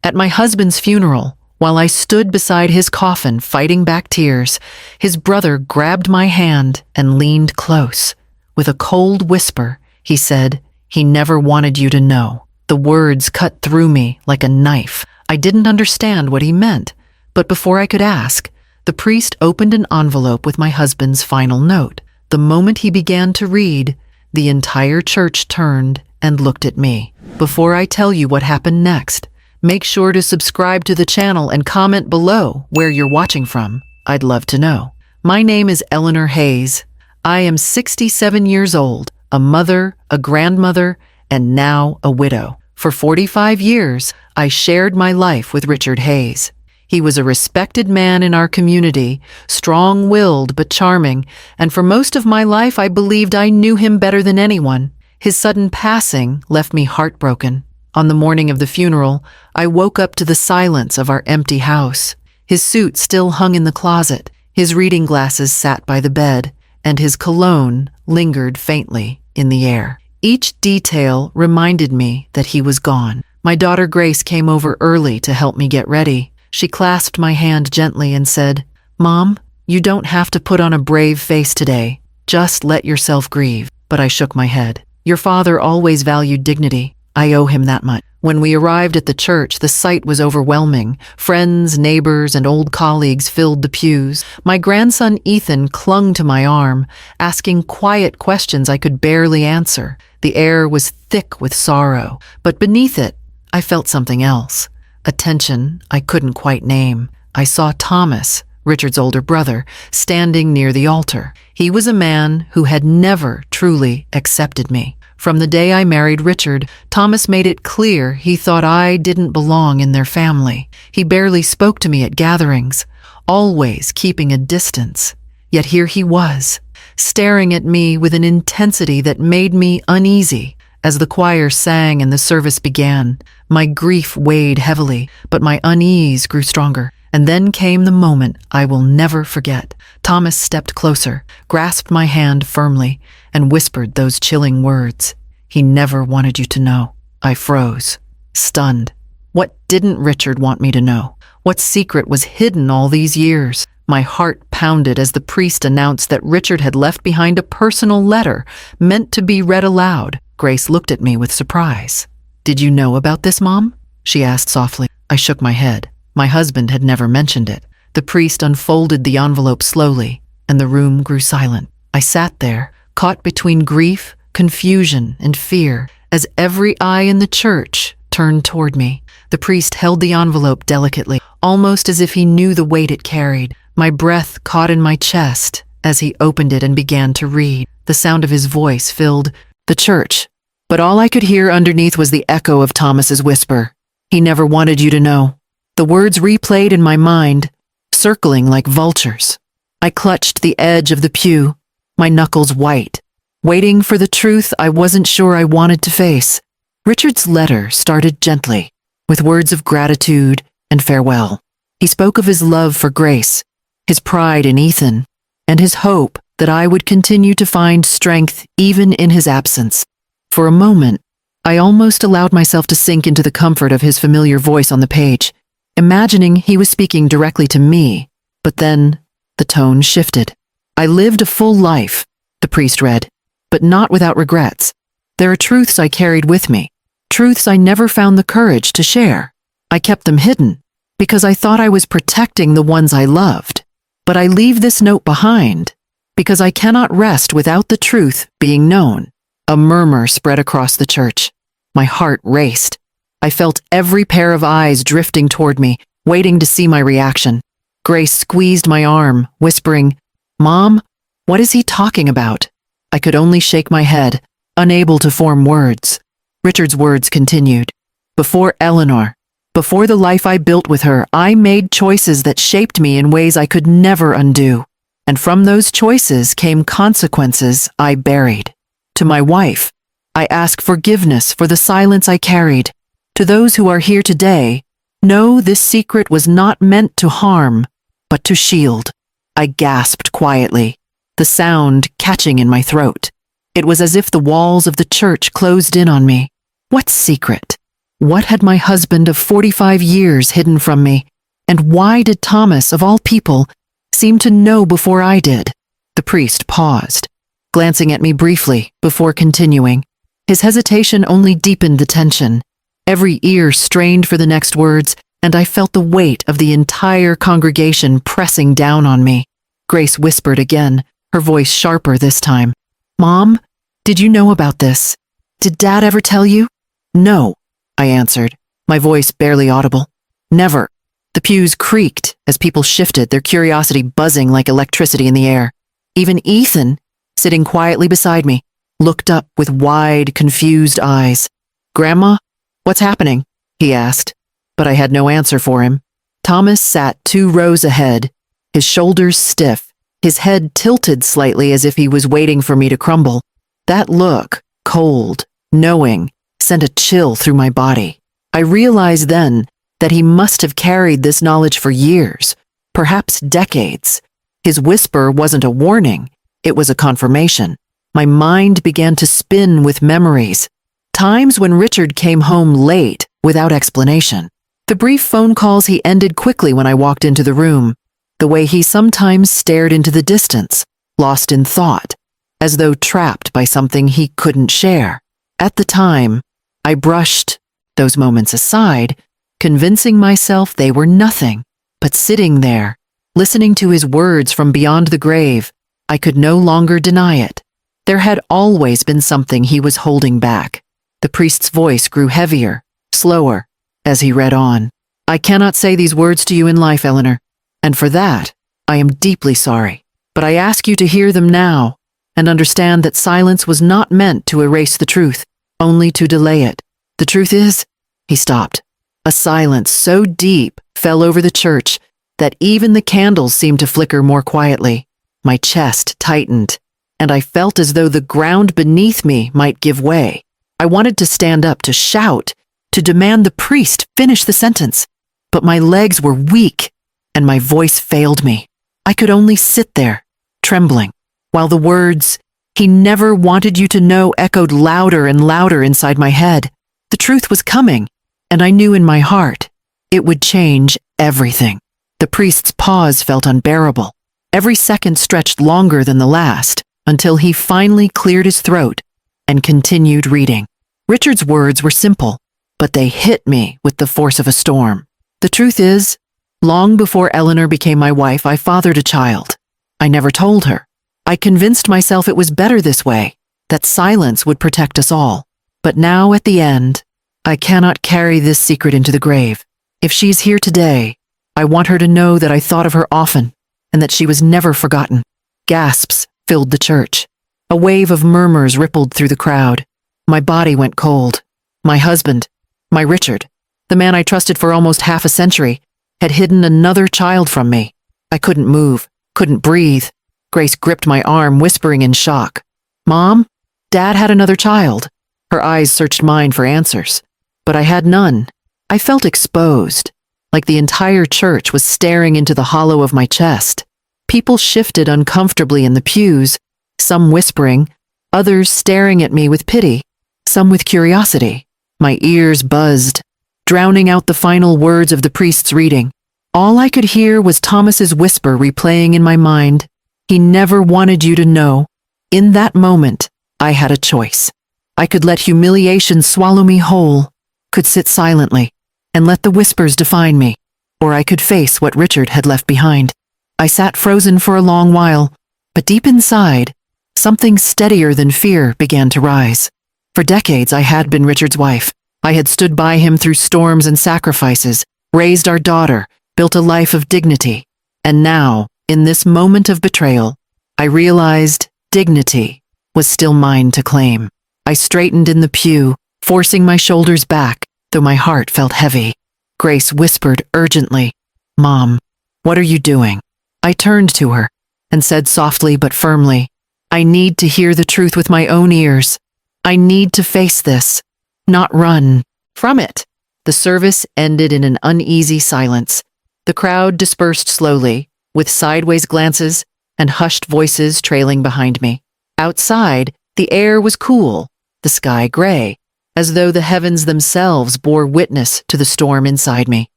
At my husband's funeral, while I stood beside his coffin fighting back tears, his brother grabbed my hand and leaned close. With a cold whisper, he said, "He never wanted you to know." The words cut through me like a knife. I didn't understand what he meant, but before I could ask, the priest opened an envelope with my husband's final note. The moment he began to read, the entire church turned and looked at me. Before I tell you what happened next, make sure to subscribe to the channel and comment below where you're watching from. I'd love to know. My name is Eleanor Hayes. I am 67 years old, a mother, a grandmother, and now a widow. For 45 years, I shared my life with Richard Hayes. He was a respected man in our community, strong-willed but charming, and for most of my life I believed I knew him better than anyone. His sudden passing left me heartbroken. On the morning of the funeral, I woke up to the silence of our empty house. His suit still hung in the closet, his reading glasses sat by the bed, and his cologne lingered faintly in the air. Each detail reminded me that he was gone. My daughter Grace came over early to help me get ready. She clasped my hand gently and said, "Mom, you don't have to put on a brave face today. Just let yourself grieve." But I shook my head. Your father always valued dignity. I owe him that much. When we arrived at the church, the sight was overwhelming. Friends, neighbors, and old colleagues filled the pews. My grandson Ethan clung to my arm, asking quiet questions I could barely answer. The air was thick with sorrow, but beneath it, I felt something else. A tension I couldn't quite name. I saw Thomas, Richard's older brother, standing near the altar. He was a man who had never truly accepted me. From the day I married Richard, Thomas made it clear he thought I didn't belong in their family. He barely spoke to me at gatherings, always keeping a distance. Yet here he was, staring at me with an intensity that made me uneasy. As the choir sang and the service began, my grief weighed heavily, but my unease grew stronger. And then came the moment I will never forget. Thomas stepped closer, grasped my hand firmly, and whispered those chilling words. "He never wanted you to know." I froze, stunned. What didn't Richard want me to know? What secret was hidden all these years? My heart pounded as the priest announced that Richard had left behind a personal letter meant to be read aloud. Grace looked at me with surprise. "Did you know about this, Mom?" she asked softly. I shook my head. My husband had never mentioned it. The priest unfolded the envelope slowly, and the room grew silent. I sat there, caught between grief, confusion, and fear, as every eye in the church turned toward me. The priest held the envelope delicately, almost as if he knew the weight it carried. My breath caught in my chest as he opened it and began to read. The sound of his voice filled the church, but all I could hear underneath was the echo of Thomas's whisper. "He never wanted you to know." The words replayed in my mind, circling like vultures. I clutched the edge of the pew, my knuckles white, waiting for the truth I wasn't sure I wanted to face. Richard's letter started gently, with words of gratitude and farewell. He spoke of his love for Grace, his pride in Ethan, and his hope that I would continue to find strength even in his absence. For a moment, I almost allowed myself to sink into the comfort of his familiar voice on the page, imagining he was speaking directly to me. But then, the tone shifted. "I lived a full life," the priest read, "but not without regrets. There are truths I carried with me, truths I never found the courage to share. I kept them hidden, because I thought I was protecting the ones I loved. But I leave this note behind, because I cannot rest without the truth being known." A murmur spread across the church. My heart raced. I felt every pair of eyes drifting toward me, waiting to see my reaction. Grace squeezed my arm, whispering, "Mom, what is he talking about?" I could only shake my head, unable to form words. Richard's words continued. "Before Eleanor, before the life I built with her, I made choices that shaped me in ways I could never undo. And from those choices came consequences I buried. To my wife, I ask forgiveness for the silence I carried. To those who are here today, know this secret was not meant to harm, but to shield." I gasped quietly, the sound catching in my throat. It was as if the walls of the church closed in on me. What secret? What had my husband of 45 years hidden from me? And why did Thomas, of all people, seem to know before I did? The priest paused, glancing at me briefly before continuing. His hesitation only deepened the tension. Every ear strained for the next words, and I felt the weight of the entire congregation pressing down on me. Grace whispered again, her voice sharper this time. "Mom, did you know about this? Did Dad ever tell you?" "No," I answered, my voice barely audible. "Never." The pews creaked as people shifted, their curiosity buzzing like electricity in the air. Even Ethan, sitting quietly beside me, looked up with wide, confused eyes. "Grandma, what's happening?" he asked, but I had no answer for him. Thomas sat 2 rows ahead, his shoulders stiff, his head tilted slightly as if he was waiting for me to crumble. That look, cold, knowing, sent a chill through my body. I realized then that he must have carried this knowledge for years, perhaps decades. His whisper wasn't a warning, it was a confirmation. My mind began to spin with memories. Times when Richard came home late, without explanation. The brief phone calls he ended quickly when I walked into the room. The way he sometimes stared into the distance, lost in thought, as though trapped by something he couldn't share. At the time, I brushed those moments aside, convincing myself they were nothing. But sitting there, listening to his words from beyond the grave, I could no longer deny it. There had always been something he was holding back. The priest's voice grew heavier, slower, as he read on. "I cannot say these words to you in life, Eleanor, and for that, I am deeply sorry. But I ask you to hear them now, and understand that silence was not meant to erase the truth, only to delay it. The truth is," he stopped. A silence so deep fell over the church that even the candles seemed to flicker more quietly. My chest tightened, and I felt as though the ground beneath me might give way. I wanted to stand up, to shout, to demand the priest finish the sentence, but my legs were weak, and my voice failed me. I could only sit there, trembling, while the words, "He never wanted you to know," echoed louder and louder inside my head. The truth was coming, and I knew in my heart it would change everything. The priest's pause felt unbearable. Every second stretched longer than the last, until he finally cleared his throat and continued reading. Richard's words were simple, but they hit me with the force of a storm. "The truth is, long before Eleanor became my wife, I fathered a child. I never told her. I convinced myself it was better this way, that silence would protect us all. But now, at the end, I cannot carry this secret into the grave. If she's here today, I want her to know that I thought of her often, and that she was never forgotten." Gasps filled the church. A wave of murmurs rippled through the crowd. My body went cold. My husband, my Richard, the man I trusted for almost half a century, had hidden another child from me. I couldn't move, couldn't breathe. Grace gripped my arm, whispering in shock. "Mom, Dad had another child." Her eyes searched mine for answers, but I had none. I felt exposed, like the entire church was staring into the hollow of my chest. People shifted uncomfortably in the pews, some whispering, others staring at me with pity, some with curiosity. My ears buzzed, drowning out the final words of the priest's reading. All I could hear was Thomas's whisper replaying in my mind. "He never wanted you to know." In that moment, I had a choice. I could let humiliation swallow me whole, could sit silently, and let the whispers define me, or I could face what Richard had left behind. I sat frozen for a long while, but deep inside, something steadier than fear began to rise. For decades, I had been Richard's wife. I had stood by him through storms and sacrifices, raised our daughter, built a life of dignity. And now, in this moment of betrayal, I realized dignity was still mine to claim. I straightened in the pew, forcing my shoulders back, though my heart felt heavy. Grace whispered urgently, "Mom, what are you doing?" I turned to her and said softly but firmly, "I need to hear the truth with my own ears. I need to face this, not run from it." The service ended in an uneasy silence. The crowd dispersed slowly, with sideways glances and hushed voices trailing behind me. Outside, the air was cool, the sky gray, as though the heavens themselves bore witness to the storm inside me.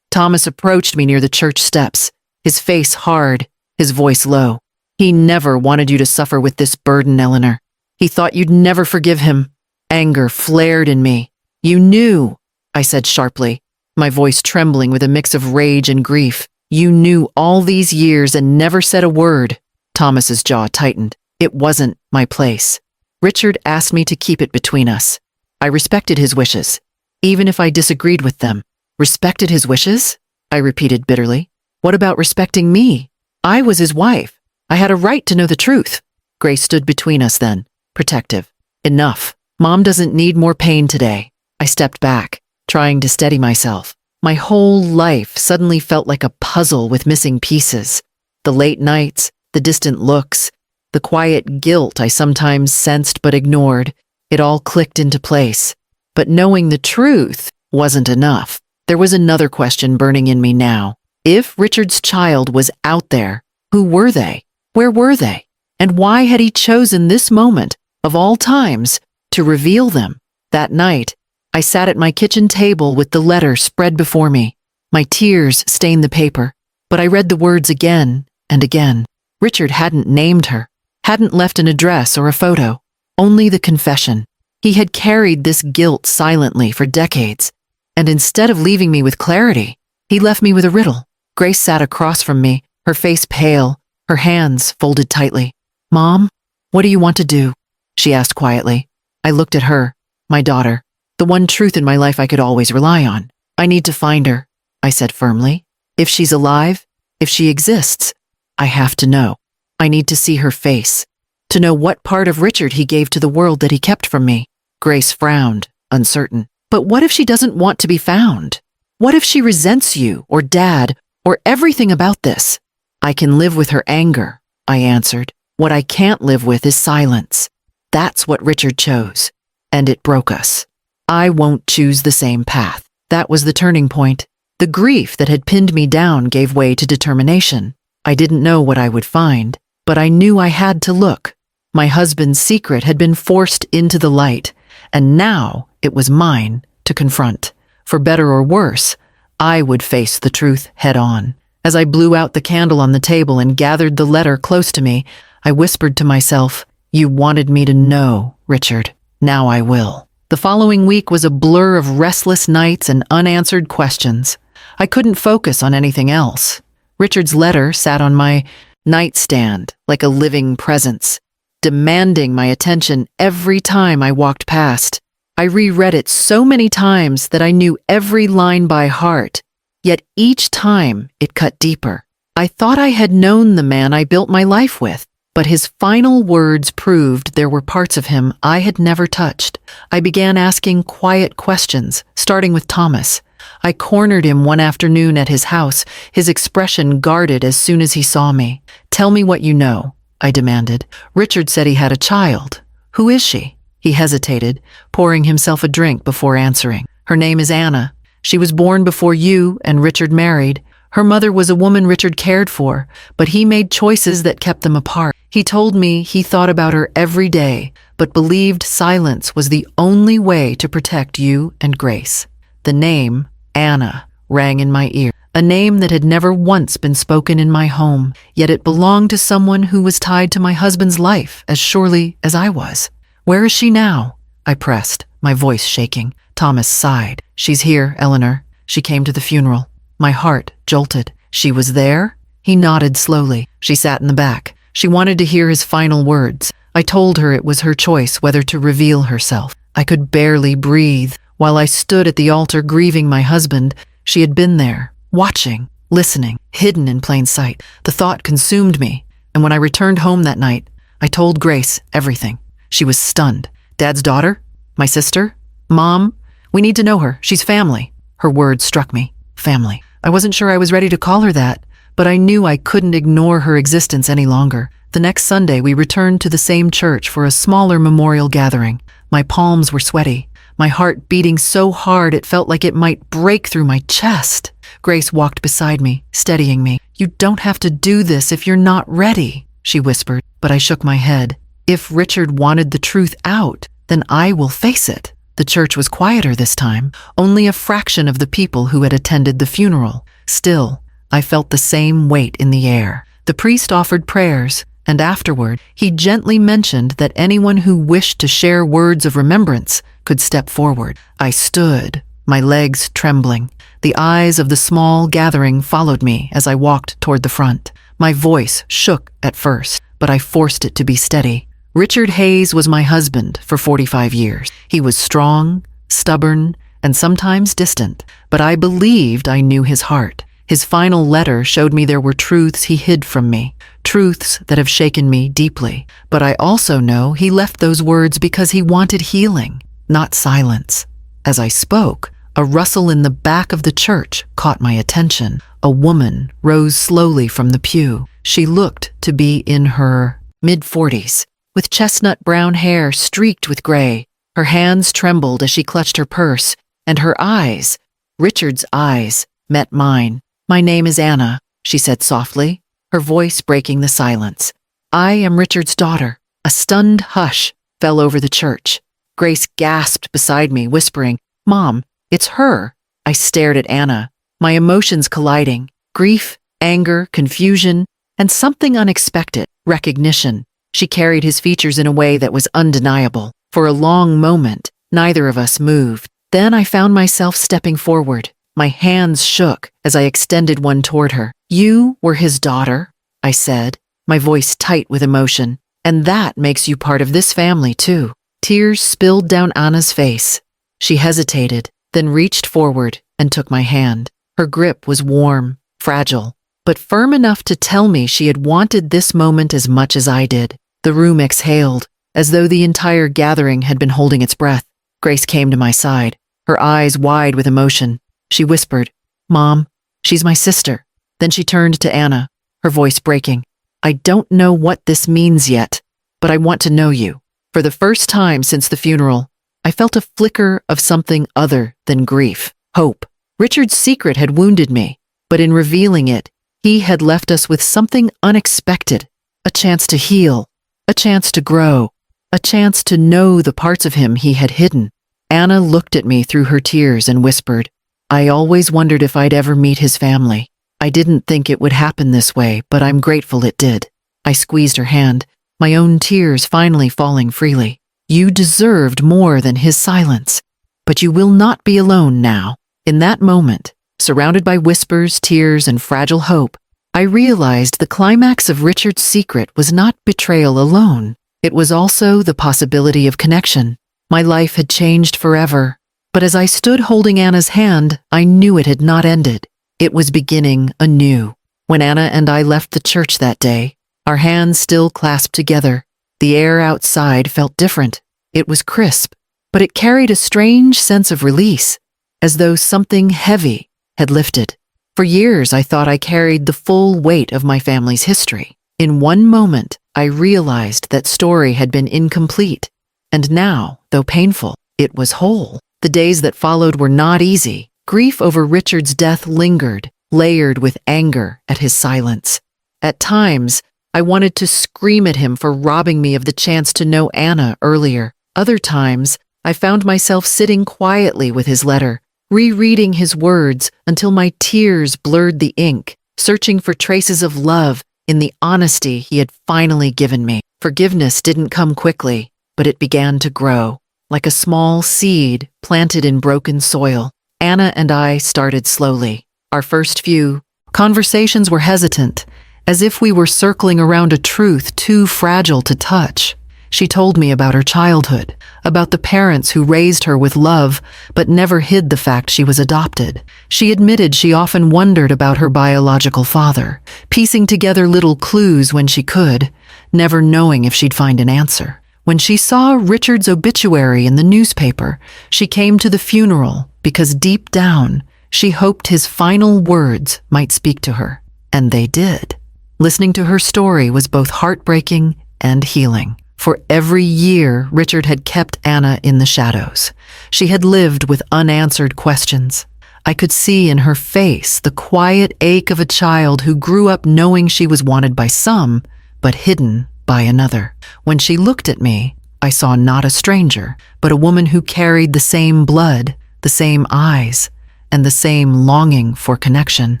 Thomas approached me near the church steps, his face hard, his voice low. He never wanted you to suffer with this burden, Eleanor. He thought you'd never forgive him. Anger flared in me. You knew, I said sharply, my voice trembling with a mix of rage and grief. You knew all these years and never said a word. Thomas's jaw tightened. It wasn't my place. Richard asked me to keep it between us. I respected his wishes, even if I disagreed with them. Respected his wishes? I repeated bitterly. What about respecting me? I was his wife. I had a right to know the truth. Grace stood between us then, protective. Enough. Mom doesn't need more pain today. I stepped back, trying to steady myself. My whole life suddenly felt like a puzzle with missing pieces. The late nights, the distant looks, the quiet guilt I sometimes sensed but ignored. It all clicked into place. But knowing the truth wasn't enough. There was another question burning in me now. If Richard's child was out there, who were they? Where were they? And why had he chosen this moment, of all times, to reveal them? That night, I sat at my kitchen table with the letter spread before me. My tears stained the paper, but I read the words again and again. Richard hadn't named her, hadn't left an address or a photo, only the confession. He had carried this guilt silently for decades, and instead of leaving me with clarity, he left me with a riddle. Grace sat across from me, her face pale, her hands folded tightly. Mom, what do you want to do? She asked quietly. I looked at her, my daughter, the one truth in my life I could always rely on. I need to find her, I said firmly. If she's alive, if she exists, I have to know. I need to see her face, to know what part of Richard he gave to the world that he kept from me. Grace frowned, uncertain. But what if she doesn't want to be found? What if she resents you, or Dad, or everything about this? I can live with her anger, I answered. What I can't live with is silence. That's what Richard chose, and it broke us. I won't choose the same path. That was the turning point. The grief that had pinned me down gave way to determination. I didn't know what I would find, but I knew I had to look. My husband's secret had been forced into the light, and now it was mine to confront. For better or worse, I would face the truth head on. As I blew out the candle on the table and gathered the letter close to me, I whispered to myself, "You wanted me to know, Richard. Now I will." The following week was a blur of restless nights and unanswered questions. I couldn't focus on anything else. Richard's letter sat on my nightstand like a living presence, demanding my attention every time I walked past. I reread it so many times that I knew every line by heart, yet each time it cut deeper. I thought I had known the man I built my life with, but his final words proved there were parts of him I had never touched. I began asking quiet questions, starting with Thomas. I cornered him one afternoon at his house, his expression guarded as soon as he saw me. "Tell me what you know," I demanded. "Richard said he had a child. Who is she?" He hesitated, pouring himself a drink before answering. "Her name is Anna. She was born before you and Richard married. Her mother was a woman Richard cared for, but he made choices that kept them apart. He told me he thought about her every day, but believed silence was the only way to protect you and Grace." The name, Anna, rang in my ear. A name that had never once been spoken in my home, yet it belonged to someone who was tied to my husband's life as surely as I was. "Where is she now?" I pressed, my voice shaking. Thomas sighed. "She's here, Eleanor. She came to the funeral." My heart jolted. "She was there?" He nodded slowly. "She sat in the back. She wanted to hear his final words. I told her it was her choice whether to reveal herself." I could barely breathe. While I stood at the altar grieving my husband, she had been there, watching, listening, hidden in plain sight. The thought consumed me, and when I returned home that night, I told Grace everything. She was stunned. "Dad's daughter? My sister? Mom? We need to know her. She's family." Her words struck me. Family. I wasn't sure I was ready to call her that, but I knew I couldn't ignore her existence any longer. The next Sunday, we returned to the same church for a smaller memorial gathering. My palms were sweaty, my heart beating so hard it felt like it might break through my chest. Grace walked beside me, steadying me. "You don't have to do this if you're not ready," she whispered, but I shook my head. "If Richard wanted the truth out, then I will face it." The church was quieter this time, only a fraction of the people who had attended the funeral. Still, I felt the same weight in the air. The priest offered prayers, and afterward, he gently mentioned that anyone who wished to share words of remembrance could step forward. I stood, my legs trembling. The eyes of the small gathering followed me as I walked toward the front. My voice shook at first, but I forced it to be steady. Richard Hayes was my husband for 45 years. He was strong, stubborn, and sometimes distant, but I believed I knew his heart. His final letter showed me there were truths he hid from me, truths that have shaken me deeply. But I also know he left those words because he wanted healing, not silence. As I spoke, a rustle in the back of the church caught my attention. A woman rose slowly from the pew. She looked to be in her mid-40s, with chestnut brown hair streaked with gray. Her hands trembled as she clutched her purse, and her eyes, Richard's eyes, met mine. "My name is Anna," she said softly, her voice breaking the silence. "I am Richard's daughter." A stunned hush fell over the church. Grace gasped beside me, whispering, "Mom, it's her." I stared at Anna, my emotions colliding, grief, anger, confusion, and something unexpected, recognition. She carried his features in a way that was undeniable. For a long moment, neither of us moved. Then I found myself stepping forward. My hands shook as I extended one toward her. "You were his daughter," I said, my voice tight with emotion. "And that makes you part of this family, too." Tears spilled down Anna's face. She hesitated, then reached forward and took my hand. Her grip was warm, fragile, but firm enough to tell me she had wanted this moment as much as I did. The room exhaled, as though the entire gathering had been holding its breath. Grace came to my side, her eyes wide with emotion. She whispered, "Mom, she's my sister." Then she turned to Anna, her voice breaking. "I don't know what this means yet, but I want to know you." For the first time since the funeral, I felt a flicker of something other than grief, hope. Richard's secret had wounded me, but in revealing it, he had left us with something unexpected, a chance to heal, a chance to grow, a chance to know the parts of him he had hidden. Anna looked at me through her tears and whispered, "I always wondered if I'd ever meet his family. I didn't think it would happen this way, but I'm grateful it did." I squeezed her hand, my own tears finally falling freely. "You deserved more than his silence, but you will not be alone now." In that moment, surrounded by whispers, tears, and fragile hope, I realized the climax of Richard's secret was not betrayal alone. It was also the possibility of connection. My life had changed forever, but as I stood holding Anna's hand, I knew it had not ended. It was beginning anew. When Anna and I left the church that day, our hands still clasped together, the air outside felt different. It was crisp, but it carried a strange sense of release, as though something heavy had lifted. For years, I thought I carried the full weight of my family's history. In one moment, I realized that story had been incomplete, and now, though painful, it was whole. The days that followed were not easy. Grief over Richard's death lingered, layered with anger at his silence. At times, I wanted to scream at him for robbing me of the chance to know Anna earlier. Other times, I found myself sitting quietly with his letter, rereading his words until my tears blurred the ink, searching for traces of love in the honesty he had finally given me. Forgiveness didn't come quickly, but it began to grow, like a small seed planted in broken soil. Anna and I started slowly. Our first few conversations were hesitant, as if we were circling around a truth too fragile to touch. She told me about her childhood, about the parents who raised her with love but never hid the fact she was adopted. She admitted she often wondered about her biological father, piecing together little clues when she could, never knowing if she'd find an answer. When she saw Richard's obituary in the newspaper, she came to the funeral because deep down, she hoped his final words might speak to her. And they did. Listening to her story was both heartbreaking and healing. For every year, Richard had kept Anna in the shadows. She had lived with unanswered questions. I could see in her face the quiet ache of a child who grew up knowing she was wanted by some, but hidden by another. When she looked at me, I saw not a stranger, but a woman who carried the same blood, the same eyes, and the same longing for connection.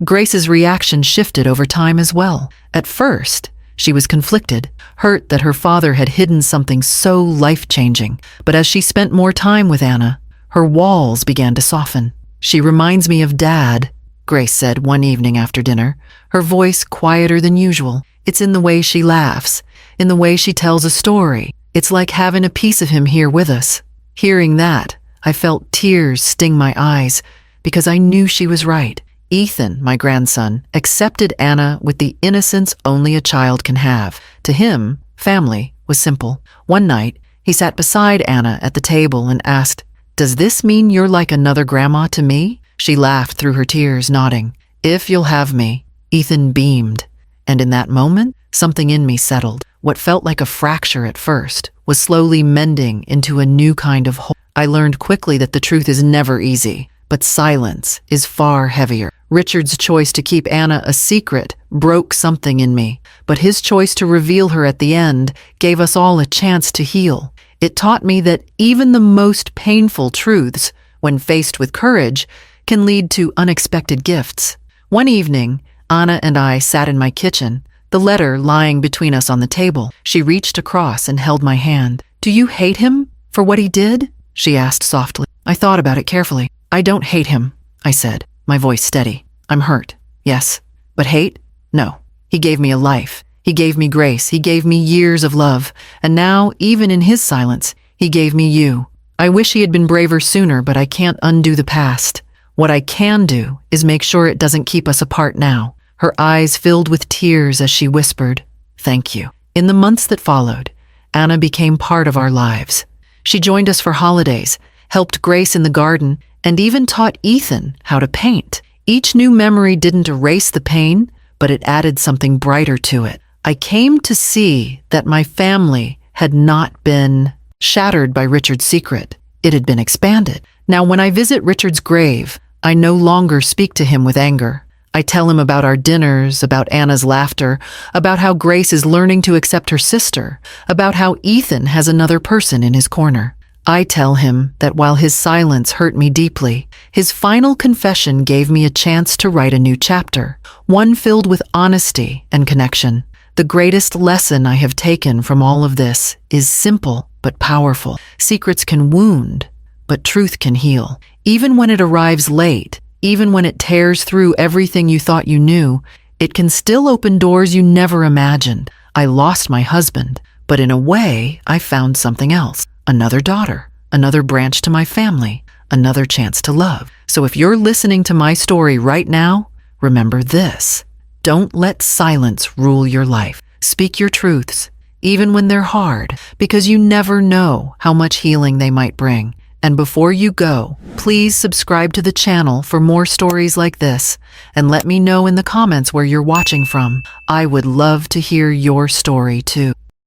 Grace's reaction shifted over time as well. At first, she was conflicted, hurt that her father had hidden something so life-changing. But as she spent more time with Anna, her walls began to soften. "She reminds me of Dad," Grace said one evening after dinner, her voice quieter than usual. "It's in the way she laughs, in the way she tells a story. It's like having a piece of him here with us." Hearing that, I felt tears sting my eyes because I knew she was right. Ethan, my grandson, accepted Anna with the innocence only a child can have. To him, family was simple. One night, he sat beside Anna at the table and asked, "Does this mean you're like another grandma to me?" She laughed through her tears, nodding. "If you'll have me." Ethan beamed, and in that moment, something in me settled. What felt like a fracture at first was slowly mending into a new kind of whole. I learned quickly that the truth is never easy, but silence is far heavier. Richard's choice to keep Anna a secret broke something in me, but his choice to reveal her at the end gave us all a chance to heal. It taught me that even the most painful truths, when faced with courage, can lead to unexpected gifts. One evening, Anna and I sat in my kitchen, the letter lying between us on the table. She reached across and held my hand. "Do you hate him for what he did?" she asked softly. I thought about it carefully. "I don't hate him," I said, my voice steady. "I'm hurt, yes, but hate? No. He gave me a life. He gave me grace. He gave me years of love. And now, even in his silence, he gave me you. I wish he had been braver sooner, but I can't undo the past. What I can do is make sure it doesn't keep us apart now." Her eyes filled with tears as she whispered, "Thank you." In the months that followed, Anna became part of our lives. She joined us for holidays, helped Grace in the garden, and even taught Ethan how to paint. Each new memory didn't erase the pain, but it added something brighter to it. I came to see that my family had not been shattered by Richard's secret. It had been expanded. Now, when I visit Richard's grave, I no longer speak to him with anger. I tell him about our dinners, about Anna's laughter, about how Grace is learning to accept her sister, about how Ethan has another person in his corner. I tell him that while his silence hurt me deeply, his final confession gave me a chance to write a new chapter, one filled with honesty and connection. The greatest lesson I have taken from all of this is simple but powerful. Secrets can wound, but truth can heal. Even when it arrives late, even when it tears through everything you thought you knew, it can still open doors you never imagined. I lost my husband, but in a way, I found something else. Another daughter, another branch to my family, another chance to love. So if you're listening to my story right now, remember this. Don't let silence rule your life. Speak your truths, even when they're hard, because you never know how much healing they might bring. And before you go, please subscribe to the channel for more stories like this, and let me know in the comments where you're watching from. I would love to hear your story too.